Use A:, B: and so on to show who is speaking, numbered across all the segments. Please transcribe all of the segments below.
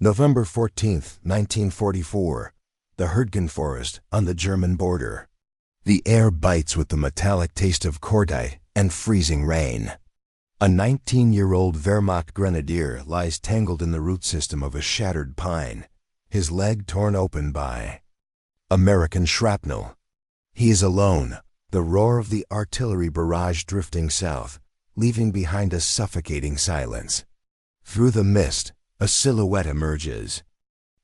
A: November 14, 1944. The Hürtgen Forest on the German border. The air bites with the metallic taste of cordite and freezing rain. A 19-year-old Wehrmacht grenadier lies tangled in the root system of a shattered pine, his leg torn open by American shrapnel. He is alone, the roar of the artillery barrage drifting south, leaving behind a suffocating silence. Through the mist, a silhouette emerges.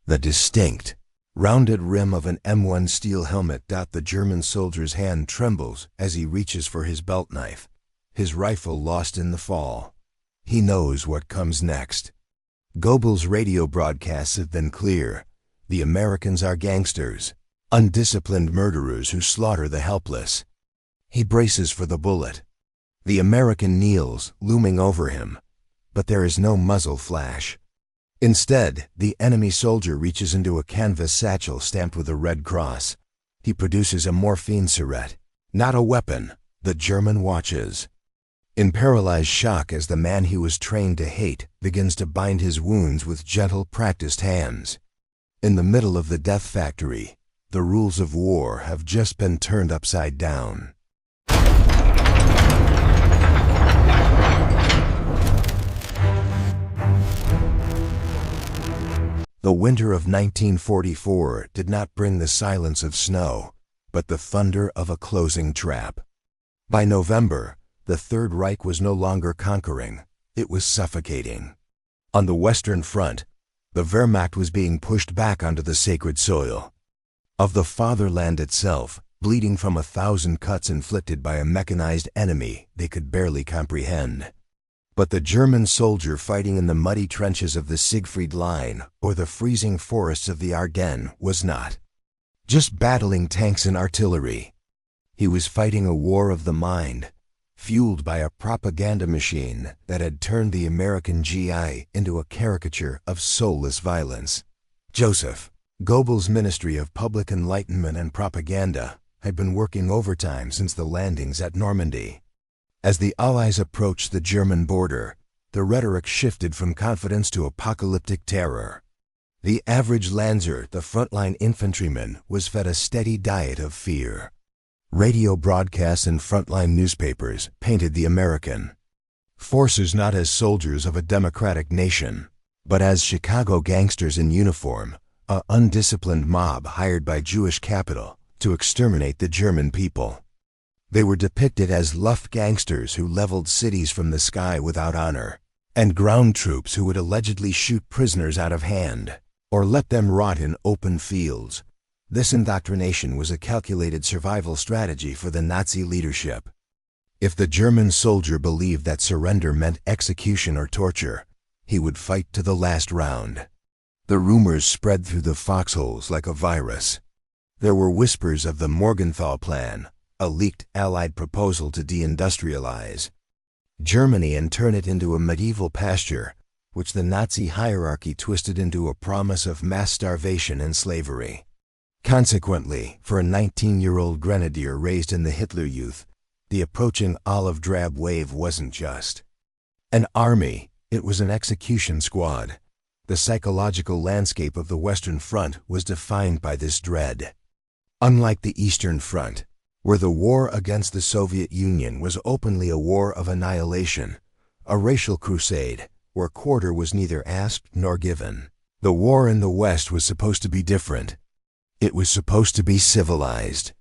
A: The distinct, rounded rim of an M1 steel helmet. The German soldier's hand trembles as he reaches for his belt knife, his rifle lost in the fall. He knows what comes next. Goebbels' radio broadcasts have been clear. The Americans are gangsters, undisciplined murderers who slaughter the helpless. He braces for the bullet. The American kneels, looming over him, but there is no muzzle flash. Instead, the enemy soldier reaches into a canvas satchel stamped with a red cross. He produces a morphine syringe. Not a weapon. The German watches, in paralyzed shock as the man he was trained to hate begins to bind his wounds with gentle, practiced hands. In the middle of the death factory, the rules of war have just been turned upside down. The winter of 1944 did not bring the silence of snow, but the thunder of a closing trap. By November, the Third Reich was no longer conquering, it was suffocating. On the Western Front, the Wehrmacht was being pushed back onto the sacred soil of the fatherland itself, bleeding from 1,000 cuts inflicted by a mechanized enemy they could barely comprehend. But the German soldier fighting in the muddy trenches of the Siegfried Line or the freezing forests of the Ardennes was not just battling tanks and artillery. He was fighting a war of the mind, fueled by a propaganda machine that had turned the American GI into a caricature of soulless violence. Joseph Goebbels' Ministry of Public Enlightenment and Propaganda had been working overtime since the landings at Normandy. As the Allies approached the German border, the rhetoric shifted from confidence to apocalyptic terror. The average Lanzer, the frontline infantryman, was fed a steady diet of fear. Radio broadcasts and frontline newspapers painted the American forces not as soldiers of a democratic nation, but as Chicago gangsters in uniform, an undisciplined mob hired by Jewish capital to exterminate the German people. They were depicted as luft gangsters who leveled cities from the sky without honor, and ground troops who would allegedly shoot prisoners out of hand, or let them rot in open fields. This indoctrination was a calculated survival strategy for the Nazi leadership. If the German soldier believed that surrender meant execution or torture, he would fight to the last round. The rumors spread through the foxholes like a virus. There were whispers of the Morgenthau Plan, a leaked Allied proposal to deindustrialize Germany and turn it into a medieval pasture, which the Nazi hierarchy twisted into a promise of mass starvation and slavery. Consequently, for a 19-year-old grenadier raised in the Hitler Youth, the approaching olive drab wave wasn't just an army, it was an execution squad. The psychological landscape of the Western Front was defined by this dread. Unlike the Eastern Front, where the war against the Soviet Union was openly a war of annihilation, a racial crusade, where quarter was neither asked nor given. The war in the West was supposed to be different. It was supposed to be civilized.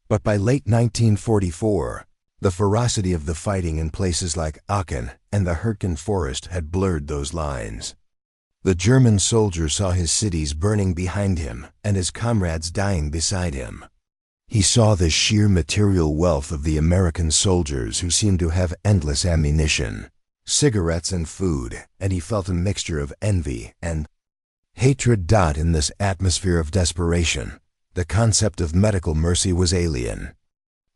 A: But by late 1944, the ferocity of the fighting in places like Aachen and the Hürtgen Forest had blurred those lines. The German soldier saw his cities burning behind him and his comrades dying beside him. He saw the sheer material wealth of the American soldiers who seemed to have endless ammunition, cigarettes and food, and he felt a mixture of envy and hatred. In this atmosphere of desperation, the concept of medical mercy was alien.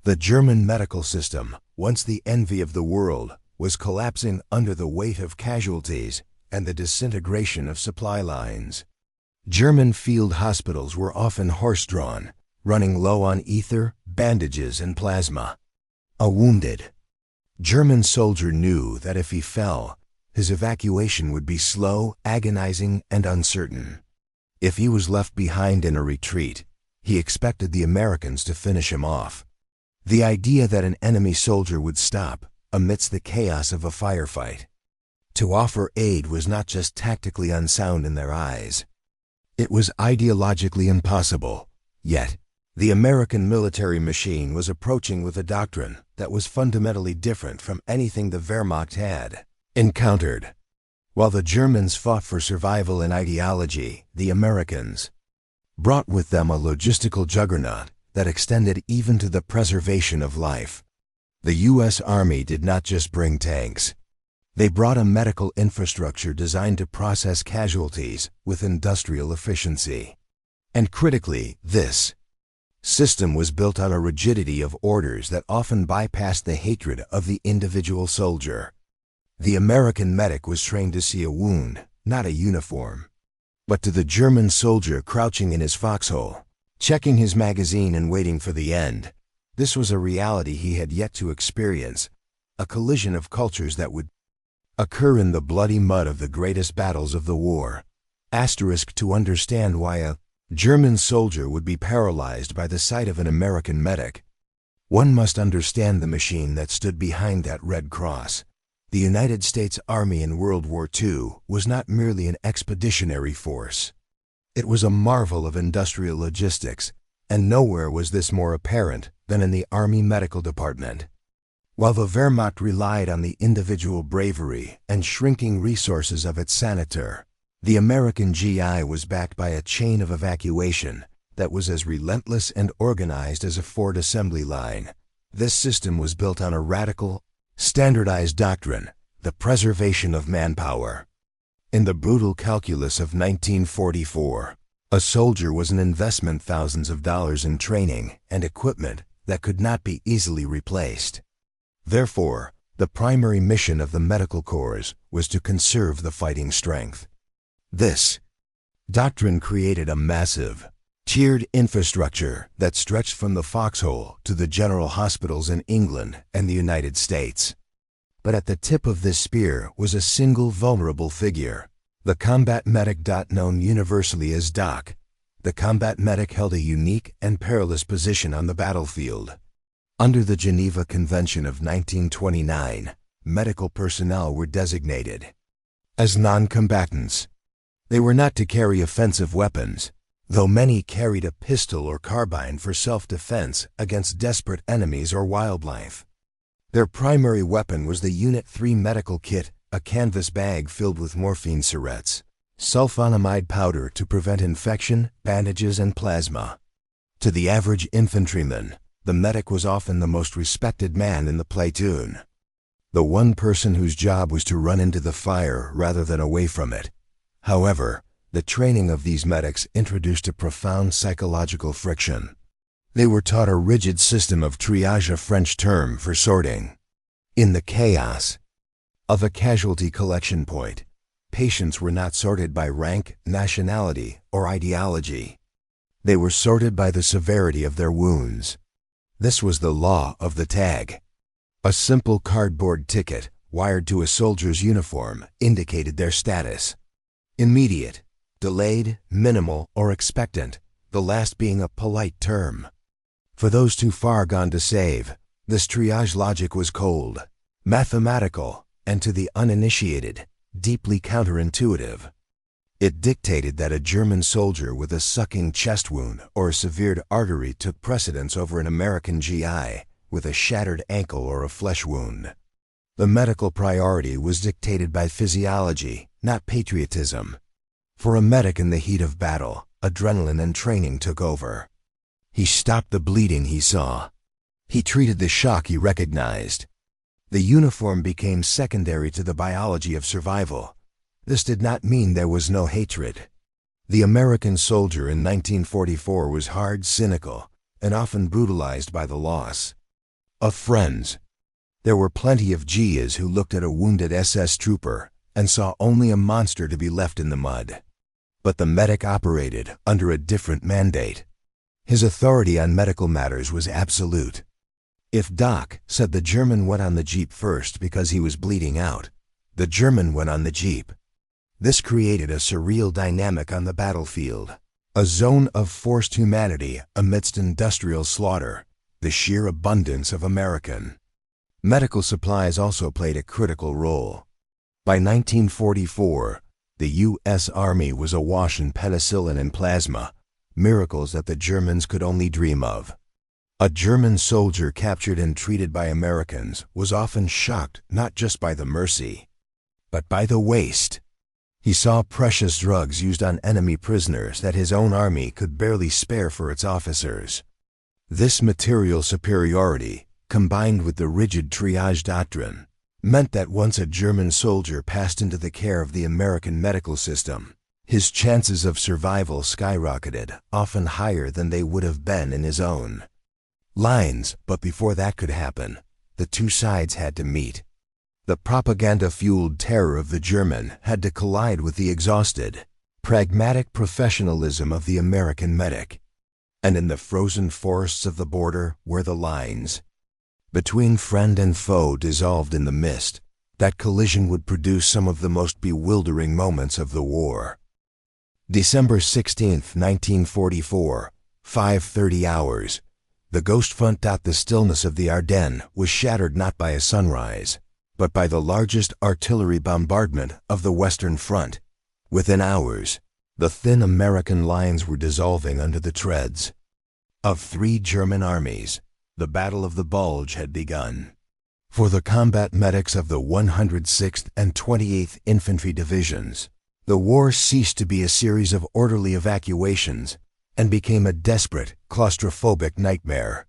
A: The German medical system, once the envy of the world, was collapsing under the weight of casualties and the disintegration of supply lines. German field hospitals were often horse-drawn, running low on ether, bandages, and plasma. A wounded German soldier knew that if he fell, his evacuation would be slow, agonizing, and uncertain. If he was left behind in a retreat, he expected the Americans to finish him off. The idea that an enemy soldier would stop amidst the chaos of a firefight to offer aid was not just tactically unsound in their eyes. It was ideologically impossible. Yet, the American military machine was approaching with a doctrine that was fundamentally different from anything the Wehrmacht had encountered. While the Germans fought for survival and ideology, the Americans brought with them a logistical juggernaut that extended even to the preservation of life. The U.S. Army did not just bring tanks. They brought a medical infrastructure designed to process casualties with industrial efficiency. And critically, this system was built on a rigidity of orders that often bypassed the hatred of the individual soldier. The American medic was trained to see a wound, not a uniform. But to the German soldier crouching in his foxhole, checking his magazine and waiting for the end, this was a reality he had yet to experience, a collision of cultures that would occur in the bloody mud of the greatest battles of the war. To understand why a German soldier would be paralyzed by the sight of an American medic, one must understand the machine that stood behind that Red Cross. The United States Army in World War II was not merely an expeditionary force. It was a marvel of industrial logistics, and nowhere was this more apparent than in the Army Medical Department. While the Wehrmacht relied on the individual bravery and shrinking resources of its senator, the American GI was backed by a chain of evacuation that was as relentless and organized as a Ford assembly line. This system was built on a radical, standardized doctrine, the preservation of manpower. In the brutal calculus of 1944, a soldier was an investment, thousands of dollars in training and equipment that could not be easily replaced. Therefore, the primary mission of the medical corps was to conserve the fighting strength. This doctrine created a massive, tiered infrastructure that stretched from the foxhole to the general hospitals in England and the United States. But at the tip of this spear was a single vulnerable figure, the combat medic, known universally as Doc. The combat medic held a unique and perilous position on the battlefield. Under the Geneva Convention of 1929, medical personnel were designated as non-combatants. They were not to carry offensive weapons, though many carried a pistol or carbine for self-defense against desperate enemies or wildlife. Their primary weapon was the Unit 3 medical kit, a canvas bag filled with morphine syrettes, sulfonamide powder to prevent infection, bandages, and plasma. To the average infantryman, the medic was often the most respected man in the platoon, the one person whose job was to run into the fire rather than away from it. However, the training of these medics introduced a profound psychological friction. They were taught a rigid system of triage, a French term for sorting. In the chaos of a casualty collection point, patients were not sorted by rank, nationality, or ideology. They were sorted by the severity of their wounds. This was the law of the tag. A simple cardboard ticket, wired to a soldier's uniform, indicated their status: immediate, delayed, minimal, or expectant, the last being a polite term. For those too far gone to save, this triage logic was cold, mathematical, and to the uninitiated, deeply counterintuitive. It dictated that a German soldier with a sucking chest wound or a severed artery took precedence over an American GI with a shattered ankle or a flesh wound. The medical priority was dictated by physiology, not patriotism. For a medic in the heat of battle, adrenaline and training took over. He stopped the bleeding he saw. He treated the shock he recognized. The uniform became secondary to the biology of survival. This did not mean there was no hatred. The American soldier in 1944 was hard, cynical, and often brutalized by the loss of friends. There were plenty of GIs who looked at a wounded SS trooper and saw only a monster to be left in the mud. But the medic operated under a different mandate. His authority on medical matters was absolute. If Doc said the German went on the jeep first because he was bleeding out, The German went on the jeep. This created a surreal dynamic on the battlefield, a zone of forced humanity amidst industrial slaughter, the sheer abundance of American. Medical supplies also played a critical role. By 1944, the U.S. Army was awash in penicillin and plasma, miracles that the Germans could only dream of. A German soldier captured and treated by Americans was often shocked not just by the mercy, but by the waste. He saw precious drugs used on enemy prisoners that his own army could barely spare for its officers. This material superiority, combined with the rigid triage doctrine, meant that once a German soldier passed into the care of the American medical system, his chances of survival skyrocketed, often higher than they would have been in his own lines. But before that could happen, the two sides had to meet. The propaganda-fueled terror of the German had to collide with the exhausted, pragmatic professionalism of the American medic. And in the frozen forests of the border were the lines. Between friend and foe dissolved in the mist, that collision would produce some of the most bewildering moments of the war. December 16, 1944, 5:30 hours. The ghost front. The stillness of the Ardennes was shattered not by a sunrise, but by the largest artillery bombardment of the Western Front. Within hours, the thin American lines were dissolving under the treads of three German armies. The Battle of the Bulge had begun. For the combat medics of the 106th and 28th Infantry Divisions, the war ceased to be a series of orderly evacuations and became a desperate, claustrophobic nightmare.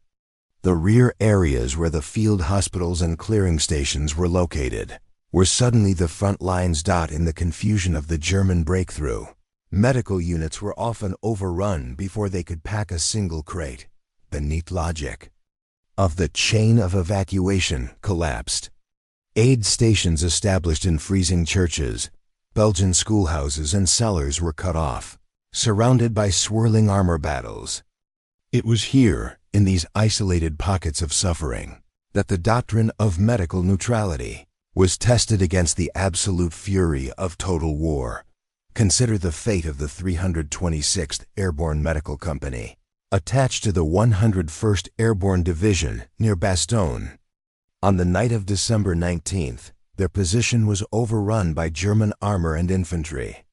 A: The rear areas where the field hospitals and clearing stations were located were suddenly the front lines. In the confusion of the German breakthrough, medical units were often overrun before they could pack a single crate. The neat logic of the chain of evacuation collapsed. Aid stations established in freezing churches, Belgian schoolhouses and cellars were cut off, surrounded by swirling armor battles. It was here, in these isolated pockets of suffering, that the doctrine of medical neutrality was tested against the absolute fury of total war. Consider the fate of the 326th Airborne Medical Company, attached to the 101st Airborne Division near Bastogne. On the night of December 19th, their position was overrun by German armor and infantry.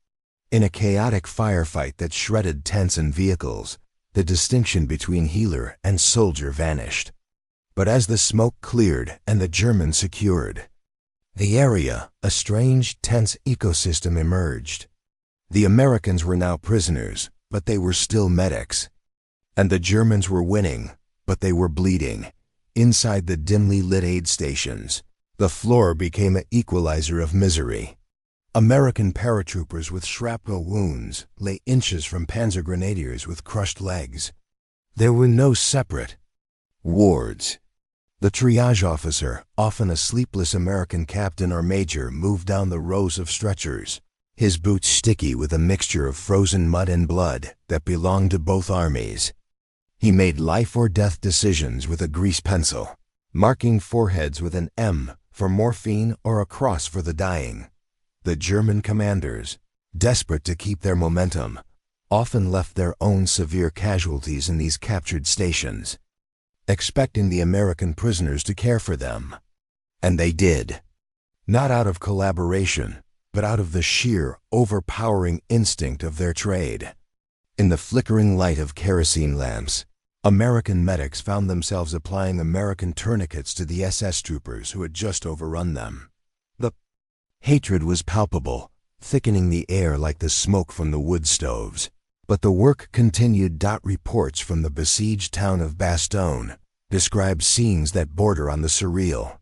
A: In a chaotic firefight that shredded tents and vehicles, the distinction between healer and soldier vanished. But as the smoke cleared and the Germans secured the area, a strange, tense ecosystem emerged. The Americans were now prisoners, but they were still medics. And the Germans were winning, but they were bleeding. Inside the dimly lit aid stations, the floor became an equalizer of misery. American paratroopers with shrapnel wounds lay inches from panzer grenadiers with crushed legs. There were no separate wards. The triage officer, often a sleepless American captain or major, moved down the rows of stretchers, his boots sticky with a mixture of frozen mud and blood that belonged to both armies. He made life-or-death decisions with a grease pencil, marking foreheads with an M for morphine or a cross for the dying. The German commanders, desperate to keep their momentum, often left their own severe casualties in these captured stations, expecting the American prisoners to care for them. And they did. Not out of collaboration, but out of the sheer, overpowering instinct of their trade. In the flickering light of kerosene lamps, American medics found themselves applying American tourniquets to the SS troopers who had just overrun them. The hatred was palpable, thickening the air like the smoke from the wood stoves. But the work continued. Reports from the besieged town of Bastogne described scenes that border on the surreal.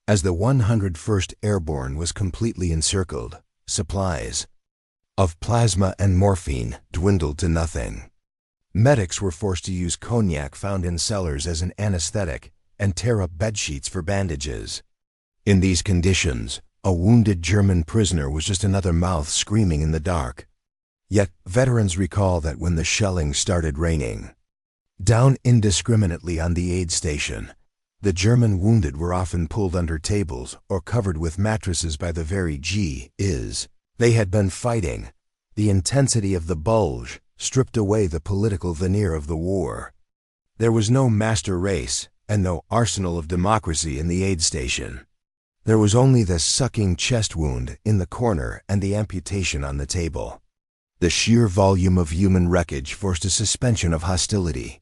A: As the 101st Airborne was completely encircled, supplies of plasma and morphine dwindled to nothing. Medics were forced to use cognac found in cellars as an anesthetic and tear up bedsheets for bandages. In these conditions, a wounded German prisoner was just another mouth screaming in the dark. Yet, veterans recall that when the shelling started raining down indiscriminately on the aid station, The German wounded were often pulled under tables or covered with mattresses by the very GIs they had been fighting. The intensity of the bulge stripped away the political veneer of the war. There was no master race and no arsenal of democracy in the aid station. There was only the sucking chest wound in the corner and the amputation on the table. The sheer volume of human wreckage forced a suspension of hostility.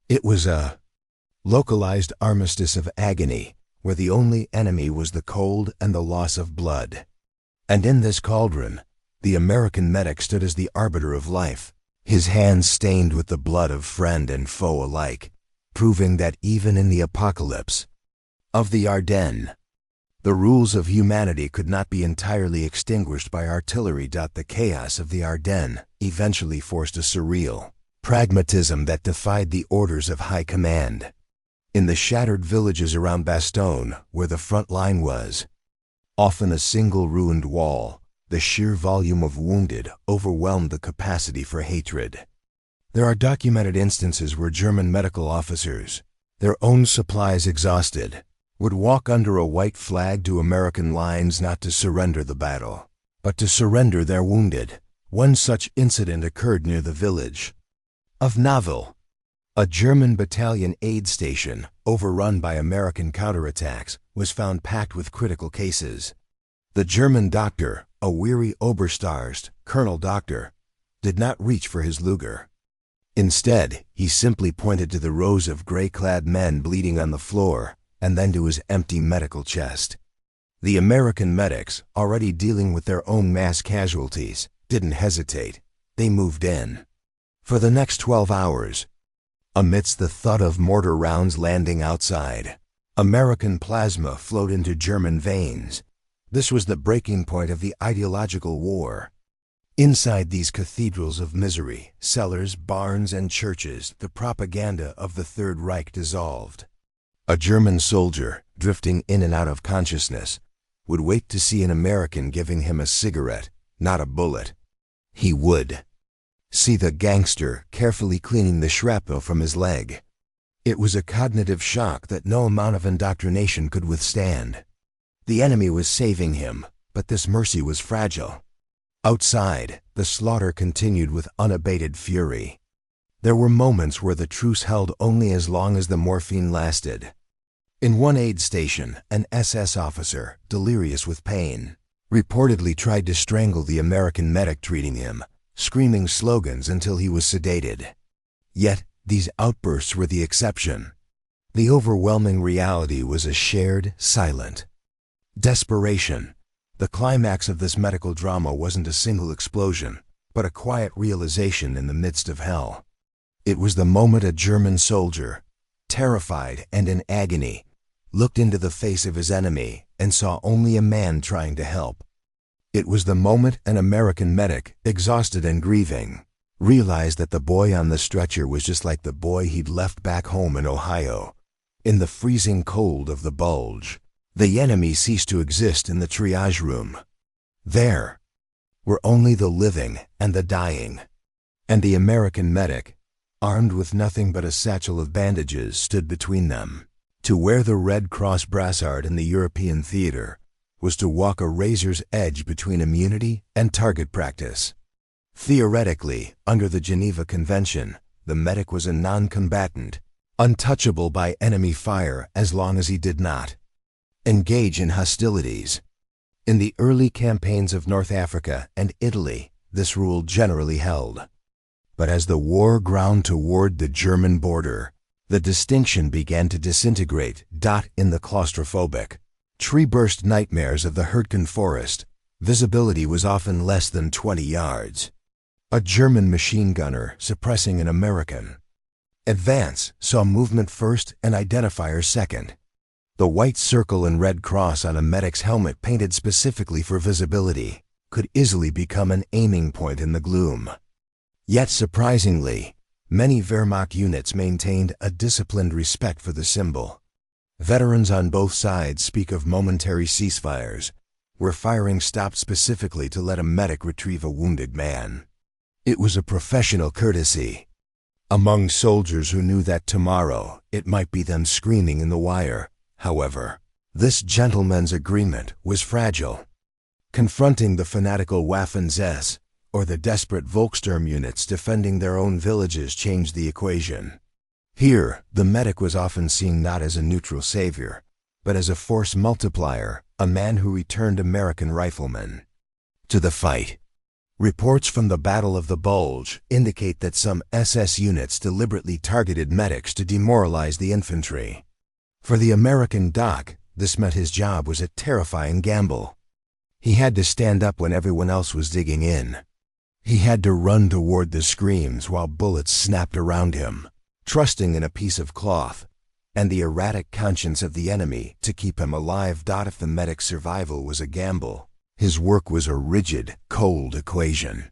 A: It was a localized armistice of agony, where the only enemy was the cold and the loss of blood. And in this cauldron, the American medic stood as the arbiter of life, his hands stained with the blood of friend and foe alike, proving that even in the apocalypse of the Ardennes, the rules of humanity could not be entirely extinguished by artillery. The chaos of the Ardennes eventually forced a surreal pragmatism that defied the orders of high command. In the shattered villages around Bastogne, where the front line was, often a single ruined wall, the sheer volume of wounded overwhelmed the capacity for hatred. There are documented instances where German medical officers, their own supplies exhausted, would walk under a white flag to American lines not to surrender the battle, but to surrender their wounded. One such incident occurred near the village of Naval. A German battalion aid station, overrun by American counterattacks, was found packed with critical cases. The German doctor, a weary Oberstarst, Colonel Doctor, did not reach for his Luger. Instead, he simply pointed to the rows of gray-clad men bleeding on the floor, and then to his empty medical chest. The American medics, already dealing with their own mass casualties, didn't hesitate. They moved in. For the next 12 hours, amidst the thud of mortar rounds landing outside, American plasma flowed into German veins. This was the breaking point of the ideological war. Inside these cathedrals of misery, cellars, barns, and churches, the propaganda of the Third Reich dissolved. A German soldier, drifting in and out of consciousness, would wait to see an American giving him a cigarette, not a bullet. He would see the gangster carefully cleaning the shrapnel from his leg. It was a cognitive shock that no amount of indoctrination could withstand. The enemy was saving him, but this mercy was fragile. Outside, the slaughter continued with unabated fury. There were moments where the truce held only as long as the morphine lasted. In one aid station, an SS officer, delirious with pain, reportedly tried to strangle the American medic treating him, screaming slogans until he was sedated. Yet, these outbursts were the exception. The overwhelming reality was a shared, silent desperation. The climax of this medical drama wasn't a single explosion, but a quiet realization in the midst of hell. It was the moment a German soldier, terrified and in agony, looked into the face of his enemy and saw only a man trying to help. It was the moment an American medic, exhausted and grieving, realized that the boy on the stretcher was just like the boy he'd left back home in Ohio. In the freezing cold of the bulge, the enemy ceased to exist in the triage room. There were only the living and the dying. And the American medic, armed with nothing but a satchel of bandages, stood between them. To wear the Red Cross brassard in the European theater was to walk a razor's edge between immunity and target practice. Theoretically, under the Geneva Convention, the medic was a non-combatant, untouchable by enemy fire as long as he did not engage in hostilities. In the early campaigns of North Africa and Italy, this rule generally held. But as the war ground toward the German border, the distinction began to disintegrate. In the claustrophobic, tree-burst nightmares of the Hürtgen Forest, visibility was often less than 20 yards. A German machine gunner suppressing an American advance saw movement first and identifier second. The white circle and red cross on a medic's helmet painted specifically for visibility could easily become an aiming point in the gloom. Yet surprisingly, many Wehrmacht units maintained a disciplined respect for the symbol. Veterans on both sides speak of momentary ceasefires, where firing stopped specifically to let a medic retrieve a wounded man. It was a professional courtesy. Among soldiers who knew that tomorrow it might be them screaming in the wire, however, this gentleman's agreement was fragile. Confronting the fanatical Waffen-SS, or the desperate Volkssturm units defending their own villages, changed the equation. Here, the medic was often seen not as a neutral savior, but as a force multiplier, a man who returned American riflemen to the fight. Reports from the Battle of the Bulge indicate that some SS units deliberately targeted medics to demoralize the infantry. For the American doc, this meant his job was a terrifying gamble. He had to stand up when everyone else was digging in. He had to run toward the screams while bullets snapped around him, trusting in a piece of cloth and the erratic conscience of the enemy to keep him alive. If the medic's survival was a gamble, his work was a rigid, cold equation.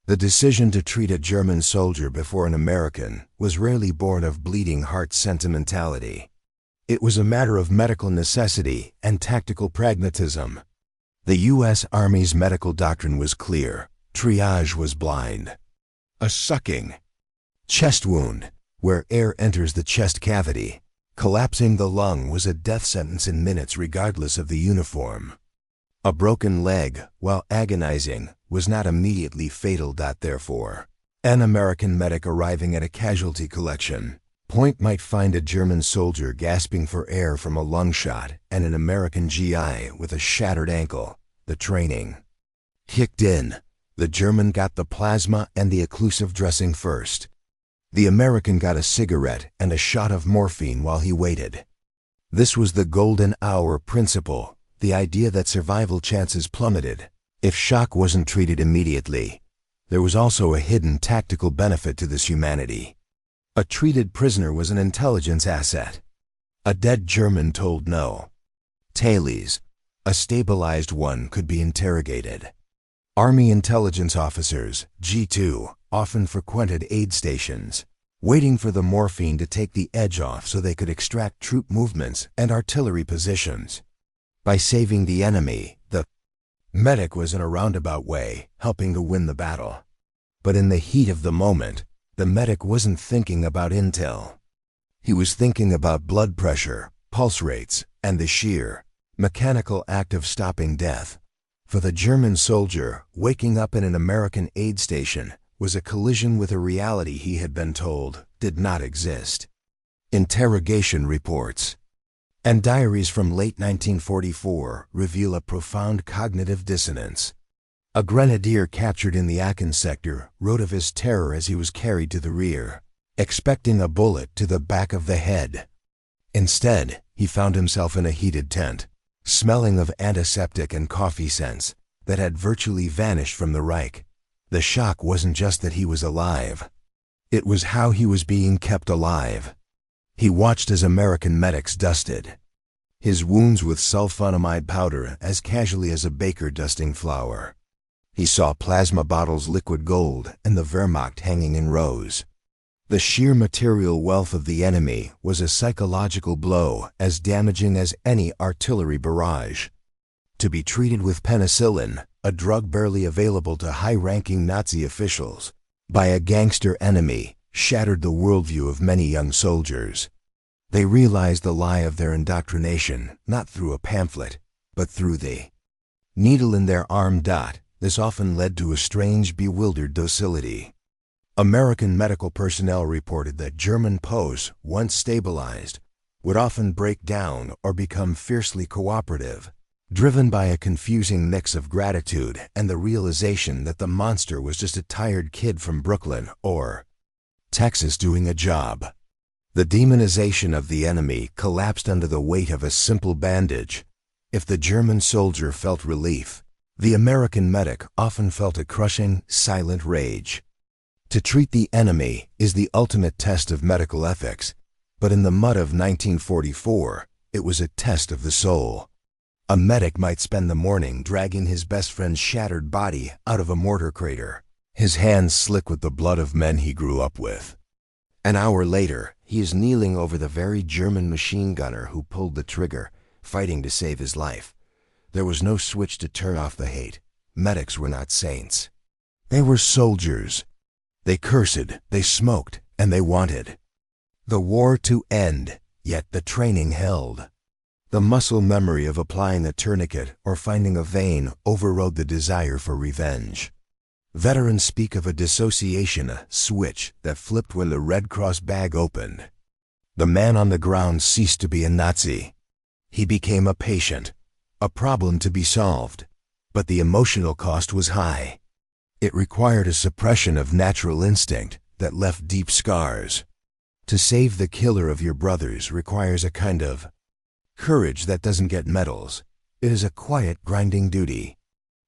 A: The decision to treat a German soldier before an American was rarely born of bleeding heart sentimentality. It was a matter of medical necessity and tactical pragmatism. The U.S. Army's medical doctrine was clear. Triage was blind. A sucking chest wound, where air enters the chest cavity, collapsing the lung, was a death sentence in minutes regardless of the uniform. A broken leg, while agonizing, was not immediately fatal. Therefore, an American medic arriving at a casualty collection point might find a German soldier gasping for air from a lung shot and an American GI with a shattered ankle. The training kicked in. The German got the plasma and the occlusive dressing first. The American got a cigarette and a shot of morphine while he waited. This was the golden hour principle, the idea that survival chances plummeted if shock wasn't treated immediately. There was also a hidden tactical benefit to this humanity. A treated prisoner was an intelligence asset. A dead German told no tales. A stabilized one could be interrogated. Army intelligence officers, G2, often frequented aid stations, waiting for the morphine to take the edge off so they could extract troop movements and artillery positions. By saving the enemy, the medic was in a roundabout way helping to win the battle. But in the heat of the moment, the medic wasn't thinking about intel. He was thinking about blood pressure, pulse rates, and the sheer, mechanical act of stopping death. For the German soldier, waking up in an American aid station was a collision with a reality he had been told did not exist. Interrogation reports and diaries from late 1944 reveal a profound cognitive dissonance. A grenadier captured in the Aachen sector wrote of his terror as he was carried to the rear, expecting a bullet to the back of the head. Instead, he found himself in a heated tent, smelling of antiseptic and coffee scents that had virtually vanished from the Reich. The shock wasn't just that he was alive. It was how he was being kept alive. He watched as American medics dusted his wounds with sulfonamide powder as casually as a baker dusting flour. He saw plasma bottles liquid gold and the Wehrmacht hanging in rows. The sheer material wealth of the enemy was a psychological blow as damaging as any artillery barrage. To be treated with penicillin, a drug barely available to high-ranking Nazi officials, by a gangster enemy, shattered the worldview of many young soldiers. They realized the lie of their indoctrination, not through a pamphlet, but through the needle in their arm. This often led to a strange, bewildered docility. American medical personnel reported that German posts, once stabilized, would often break down or become fiercely cooperative, driven by a confusing mix of gratitude and the realization that the monster was just a tired kid from Brooklyn or Texas doing a job. The demonization of the enemy collapsed under the weight of a simple bandage. If the German soldier felt relief, the American medic often felt a crushing, silent rage. To treat the enemy is the ultimate test of medical ethics, but in the mud of 1944, it was a test of the soul. A medic might spend the morning dragging his best friend's shattered body out of a mortar crater, his hands slick with the blood of men he grew up with. An hour later, he is kneeling over the very German machine gunner who pulled the trigger, fighting to save his life. There was no switch to turn off the hate. Medics were not saints. They were soldiers. They cursed, they smoked, and they wanted the war to end, yet the training held. The muscle memory of applying a tourniquet or finding a vein overrode the desire for revenge. Veterans speak of a dissociation, a switch that flipped when the Red Cross bag opened. The man on the ground ceased to be a Nazi. He became a patient, a problem to be solved, but the emotional cost was high. It required a suppression of natural instinct that left deep scars. To save the killer of your brothers requires a kind of courage that doesn't get medals. It is a quiet, grinding duty.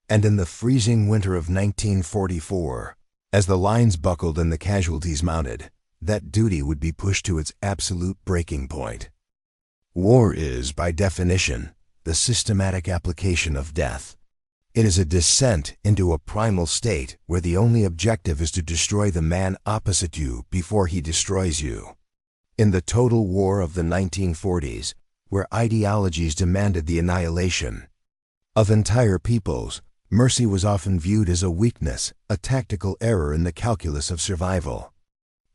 A: And in the freezing winter of 1944, as the lines buckled and the casualties mounted, that duty would be pushed to its absolute breaking point. War is, by definition, the systematic application of death. It is a descent into a primal state where the only objective is to destroy the man opposite you before he destroys you. In the total war of the 1940s, where ideologies demanded the annihilation of entire peoples, mercy was often viewed as a weakness, a tactical error in the calculus of survival.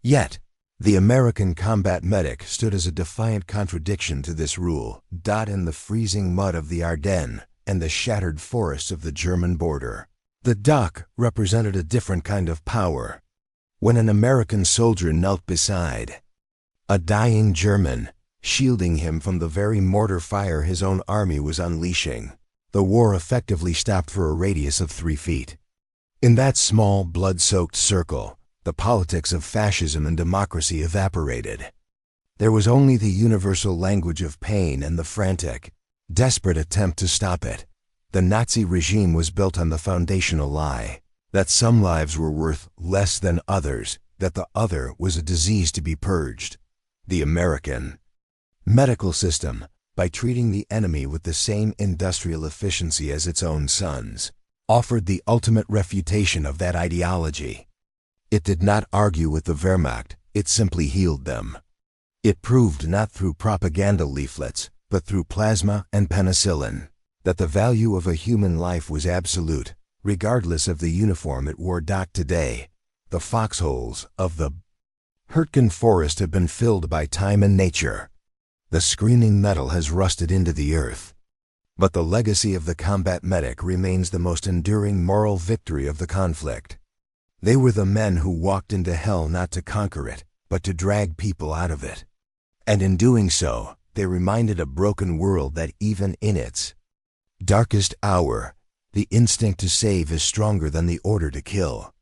A: Yet, the American combat medic stood as a defiant contradiction to this rule, in the freezing mud of the Ardennes and the shattered forests of the German border. The doc represented a different kind of power. When an American soldier knelt beside a dying German, shielding him from the very mortar fire his own army was unleashing, the war effectively stopped for a radius of 3 feet. In that small, blood-soaked circle, the politics of fascism and democracy evaporated. There was only the universal language of pain and the frantic, desperate attempt to stop it. The Nazi regime was built on the foundational lie that some lives were worth less than others, that the other was a disease to be purged. The American medical system, by treating the enemy with the same industrial efficiency as its own sons, offered the ultimate refutation of that ideology. It did not argue with the Wehrmacht, it simply healed them. It proved not through propaganda leaflets, but through plasma and penicillin, that the value of a human life was absolute, regardless of the uniform it wore. Today, the foxholes of the Hürtgen Forest have been filled by time and nature. The screaming metal has rusted into the earth. But the legacy of the combat medic remains the most enduring moral victory of the conflict. They were the men who walked into hell not to conquer it, but to drag people out of it. And in doing so, they reminded a broken world that even in its darkest hour, the instinct to save is stronger than the order to kill.